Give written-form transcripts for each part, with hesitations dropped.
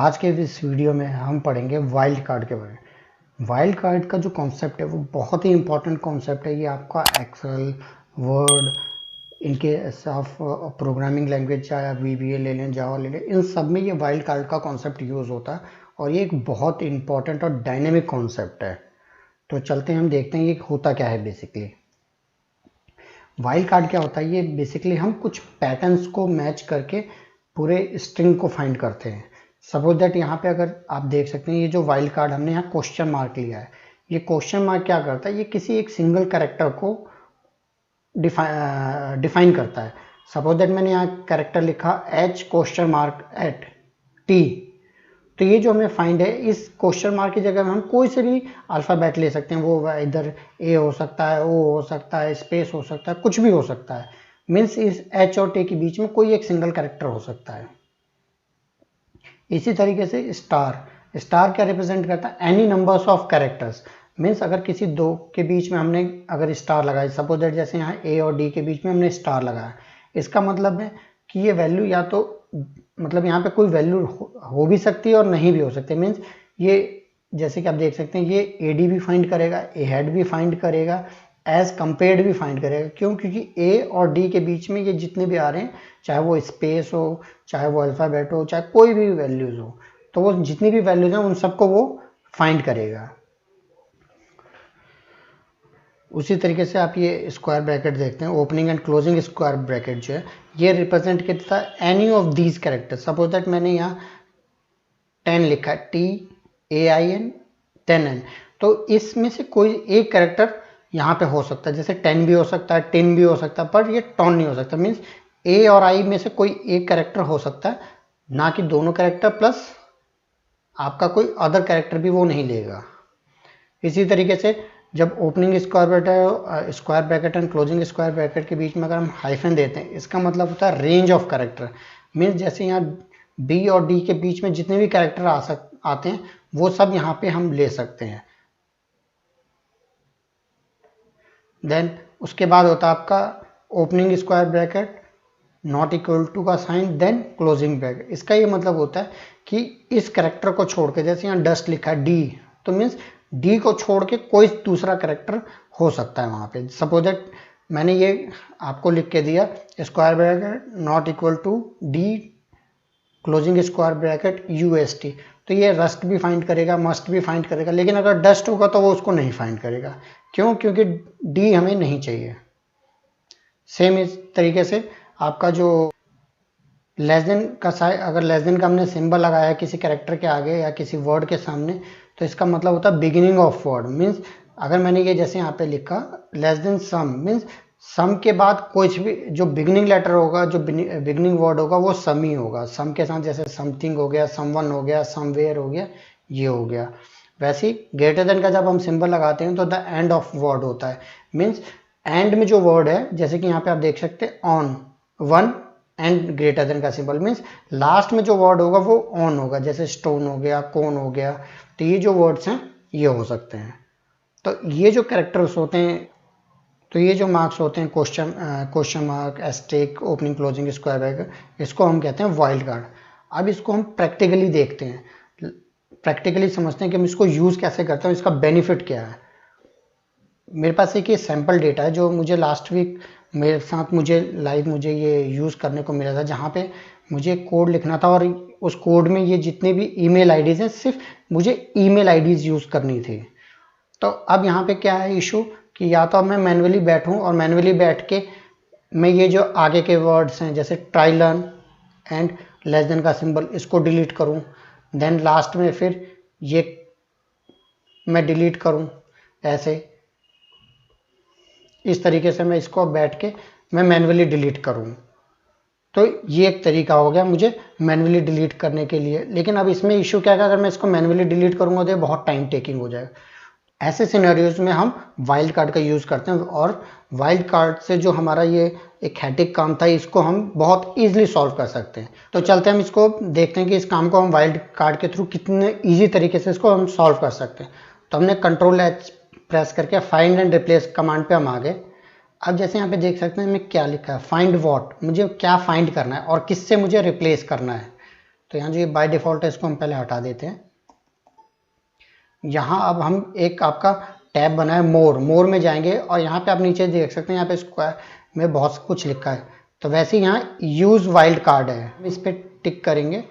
आज के इस वीडियो में हम पढ़ेंगे वाइल्ड कार्ड के बारे में। वाइल्ड कार्ड का जो कॉन्सेप्ट है वो बहुत ही इंपॉर्टेंट कॉन्सेप्ट है। ये आपका एक्सेल, वर्ड, इनके ऑफ प्रोग्रामिंग लैंग्वेज, चाहे आप VBA ले लें, जावा ले लें, इन सब में ये वाइल्ड कार्ड का कॉन्सेप्ट यूज़ होता है और ये एक बहुत इंपॉर्टेंट और डायनेमिक कॉन्सेप्ट है। तो चलते हैं, हम देखते हैं ये होता क्या है। बेसिकली वाइल्ड कार्ड क्या होता है? ये बेसिकली हम कुछ पैटर्न्स को मैच करके पूरे स्ट्रिंग को फाइंड करते हैं। सपोज दैट यहाँ पे अगर आप देख सकते हैं, ये जो वाइल्ड कार्ड हमने यहाँ क्वेश्चन मार्क लिया है, ये क्वेश्चन मार्क क्या करता है? ये किसी एक सिंगल कैरेक्टर को डिफाइन करता है। सपोज दैट मैंने यहाँ कैरेक्टर लिखा H?@T, तो ये जो हमें फाइंड है, इस क्वेश्चन मार्क की जगह में हम कोई से भी अल्फ़ाबेट ले सकते हैं। वो इधर A हो सकता है, O हो सकता है, स्पेस हो सकता है, कुछ भी हो सकता है। मीन्स इस H और T के बीच में कोई एक सिंगल कैरेक्टर हो सकता है। इसी तरीके से स्टार क्या रिप्रेजेंट करता है? Any numbers of characters. Means अगर किसी दो के बीच में हमने अगर स्टार लगाया, सपोज दैट जैसे यहाँ A और D के बीच में हमने स्टार लगाया, इसका मतलब है कि ये वैल्यू या तो मतलब यहाँ पे कोई वैल्यू हो भी सकती है और नहीं भी हो सकती है। मीन्स ये जैसे कि आप देख सकते हैं, ये AD भी फाइंड करेगा, A भी फाइंड करेगा, एज कंपेयर्ड भी फाइंड करेगा। क्यों? क्योंकि A और D के बीच में ये जितने भी आ रहे हैं, चाहे वो स्पेस हो, चाहे वो अल्फ़ाबेट हो, चाहे कोई भी वैल्यूज़ हो, तो वो जितनी भी वैल्यूज़ हैं उन सबको वो फाइंड करेगा। उसी तरीके से आप ये स्क्वायर ब्रैकेट देखते हैं, opening and closing square bracket जो है, ये रिप्रेजेंट करता है any of these character. Suppose that मैंने यहाँ 10 लिखा है, TAIN 10N, तो इसमें से कोई एक कैरेक्टर यहाँ पे हो सकता है। जैसे 10 भी हो सकता है, 10 भी हो सकता है, पर ये टॉन नहीं हो सकता। मीन्स A और I में से कोई एक कैरेक्टर हो सकता है, ना कि दोनों कैरेक्टर, प्लस आपका कोई अदर कैरेक्टर भी वो नहीं लेगा। इसी तरीके से जब opening square bracket and closing square bracket के बीच में अगर हम हाइफन देते हैं, इसका मतलब होता है रेंज ऑफ कैरेक्टर। मीन्स जैसे यहाँ B और D के बीच में जितने भी कैरेक्टर आते हैं, वो सब यहाँ पे हम ले सकते हैं। देन उसके बाद होता है आपका opening square bracket not equal to का साइन, देन क्लोजिंग ब्रैकेट। इसका ये मतलब होता है कि इस कैरेक्टर को छोड़ के, जैसे यहाँ डस्ट लिखा है D, तो मीन्स D को छोड़ के कोई दूसरा कैरेक्टर हो सकता है वहाँ पे। सपोज दैट मैंने ये आपको लिख के दिया, square bracket not equal to D closing square bracket UST, तो ये रस्ट भी फाइंड करेगा, मस्ट भी फाइंड करेगा, लेकिन अगर डस्ट होगा तो वो उसको नहीं फाइंड करेगा। क्यों? क्योंकि D हमें नहीं चाहिए। सेम इस तरीके से आपका जो लेस देन का अगर लेस देन का हमने सिंबल लगाया है किसी कैरेक्टर के आगे या किसी वर्ड के सामने, तो इसका मतलब होता है बिगिनिंग ऑफ वर्ड। मीन्स अगर मैंने ये जैसे यहाँ पे लिखा लेस देन सम, मीन्स सम के बाद कोई भी जो बिगिनिंग लेटर होगा, जो बिगिनिंग वर्ड होगा, वो सम ही होगा। सम के साथ जैसे समथिंग हो गया, समवन हो गया, समवेयर हो गया, ये हो गया। वैसे ही ग्रेटर देन का जब हम सिंबल लगाते हैं तो द एंड ऑफ वर्ड होता है। मीन्स एंड में जो वर्ड है, जैसे कि यहाँ पे आप देख सकते हैं on, one and greater than का सिंबल, मीन्स लास्ट में जो वर्ड होगा वो ऑन होगा। जैसे स्टोन हो गया, कोन हो गया, तो ये जो वर्ड्स हैं ये हो सकते हैं। तो ये जो कैरेक्टर्स होते हैं, तो ये जो मार्क्स होते हैं, question mark, asterisk, opening closing square bracket, इसको हम कहते हैं वाइल्ड कार्ड। अब इसको हम प्रैक्टिकली देखते हैं, प्रैक्टिकली समझते हैं कि हम इसको यूज़ कैसे करते हैं, इसका बेनिफिट क्या है। मेरे पास एक ये सैम्पल डेटा है जो मुझे लास्ट वीक मेरे साथ मुझे ये यूज़ करने को मिला था, जहाँ पे मुझे कोड लिखना था और उस कोड में ये जितने भी ईमेल आईडीज़ हैं, सिर्फ मुझे ईमेल आईडीज़ यूज़ करनी थी। तो अब यहाँ पे क्या है इशू कि या तो अब मैं मैन्युअली बैठूँ और मैन्युअली बैठ के मैं ये जो आगे के वर्ड्स हैं, जैसे try, learn and less than का सिंबल, इसको डिलीट करूँ, देन लास्ट में फिर ये मैं डिलीट करूँ। ऐसे इस तरीके से मैं इसको बैठ के मैं मैन्युअली डिलीट करूँ, तो ये एक तरीका हो गया मुझे मैन्युअली डिलीट करने के लिए। लेकिन अब इसमें इशू क्या है, अगर मैं इसको मैन्युअली डिलीट करूँगा तो ये बहुत टाइम टेकिंग हो जाएगा। ऐसे सिनेरियोज में हम वाइल्ड कार्ड का यूज़ करते हैं, और वाइल्ड कार्ड से जो हमारा ये एक हैटिक काम था, इसको हम बहुत ईजिली सॉल्व कर सकते हैं। तो चलते हम इसको देखते हैं कि इस काम को हम वाइल्ड कार्ड के थ्रू कितने ईजी तरीके से इसको हम सॉल्व कर सकते हैं। तो हमने Ctrl+H प्रेस करके फाइंड एंड रिप्लेस कमांड पे हम आ गए। अब जैसे यहाँ पे देख सकते हैं मैं क्या लिखा है, फाइंड व्हाट, मुझे क्या फाइंड करना है और किससे मुझे रिप्लेस करना है। तो यहाँ जो ये बाय डिफ़ॉल्ट है इसको हम पहले हटा देते हैं। यहाँ अब हम एक आपका टैब बना है मोर में जाएंगे और यहाँ पे आप नीचे देख सकते हैं यहाँ पे स्क्वायर में बहुत कुछ लिखा है। तो वैसे यहाँ यूज़ वाइल्ड कार्ड है, हम इस पर टिक करेंगे।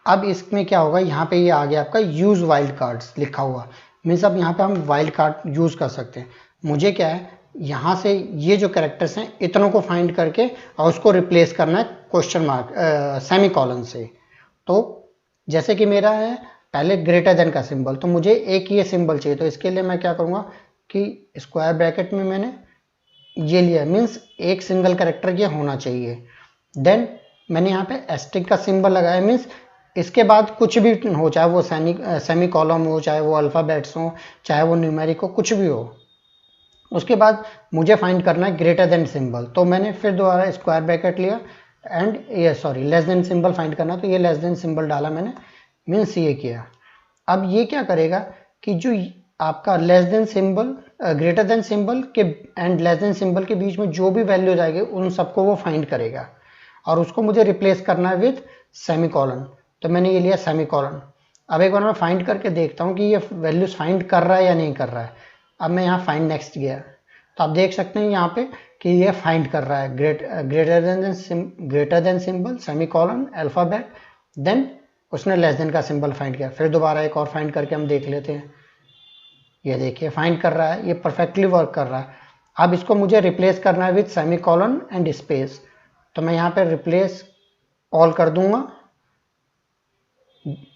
अब इसमें क्या होगा, यहाँ पे ये आ गया आपका यूज़ वाइल्ड कार्ड्स लिखा हुआ, मीन्स अब यहाँ पे हम वाइल्ड कार्ड यूज़ कर सकते हैं। मुझे क्या है, यहाँ से ये जो कैरेक्टर्स हैं इतनों को फाइंड करके और उसको रिप्लेस करना है क्वेश्चन मार्क सेमी कॉलन से। तो जैसे कि मेरा है पहले ग्रेटर देन का सिंबल, तो मुझे एक ये सिंबल चाहिए। तो इसके लिए मैं क्या करूँगा कि स्क्वायर ब्रैकेट में मैंने ये लिया, मीन्स एक सिंगल कैरेक्टर ये होना चाहिए। देन मैंने यहाँ पे एस्टेरिस्क का सिंबल लगाया, मीन्स इसके बाद कुछ भी हो, चाहे वो सेमी कॉलम हो, चाहे वो अल्फ़ाबेट्स हो, चाहे वो न्यूमेरिक हो, कुछ भी हो। उसके बाद मुझे फाइंड करना है ग्रेटर देन सिंबल। तो मैंने फिर दोबारा स्क्वायर ब्रैकेट लिया एंड ये लेस देन सिंबल फाइंड करना, तो ये लेस देन सिंबल डाला मैंने, मीन्स ये किया। अब ये क्या करेगा कि जो आपका less than symbol greater than symbol के एंड लेस देन सिंबल के बीच में जो भी वैल्यूज आएंगे उन सबको वो फाइंड करेगा और उसको मुझे रिप्लेस करना है विद सेमी कॉलन। तो मैंने ये लिया सेमी कॉलन। अब एक बार मैं फाइंड करके देखता हूँ कि ये वैल्यूज फाइंड कर रहा है या नहीं कर रहा है। अब मैं यहाँ फाइंड नेक्स्ट गया तो आप देख सकते हैं यहाँ पे कि ये फाइंड कर रहा है greater than symbol semicolon alphabet, then उसने लेस देन का सिंबल फाइंड किया। फिर दोबारा एक और फाइंड करके हम देख लेते हैं, ये देखिए फाइंड कर रहा है, ये परफेक्टली वर्क कर रहा है। अब इसको मुझे रिप्लेस करना है with semi colon and space. तो मैं यहाँ पे रिप्लेस ऑल कर दूंगा।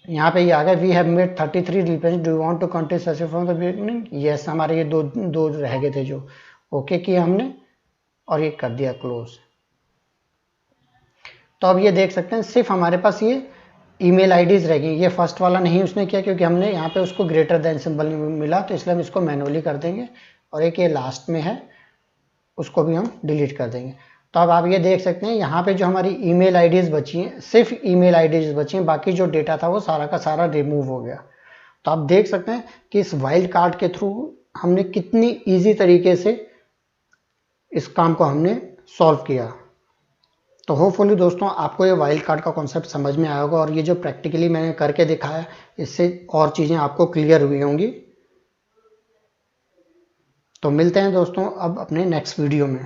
यहाँ पे ये आ गया, we have made 33 replace, do you want to continue searching from the beginning. Yes, हमारे ये दो रह गए थे जो ओके किया हमने और ये कर दिया क्लोज। तो अब ये देख सकते हैं सिर्फ हमारे पास ये ईमेल आईडीज रह गई। ये फर्स्ट वाला नहीं उसने किया क्योंकि हमने यहाँ पे उसको ग्रेटर देन सिंबल मिला, तो इसलिए हम इसको मैनुअली कर देंगे। और एक ये लास्ट में है उसको भी हम डिलीट कर देंगे। तो अब आप ये देख सकते हैं यहाँ पे जो हमारी ईमेल आईडीज बची हैं, सिर्फ ईमेल आईडीज बची हैं, बाकी जो डेटा था वो सारा का सारा रिमूव हो गया। तो आप देख सकते हैं कि इस वाइल्ड कार्ड के थ्रू हमने कितनी ईजी तरीके से इस काम को हमने सॉल्व किया। तो होपफुली दोस्तों आपको ये वाइल्ड कार्ड का कॉन्सेप्ट समझ में आया होगा और ये जो प्रैक्टिकली मैंने करके दिखाया इससे और चीज़ें आपको क्लियर हुई होंगी। तो मिलते हैं दोस्तों अब अपने नेक्स्ट वीडियो में।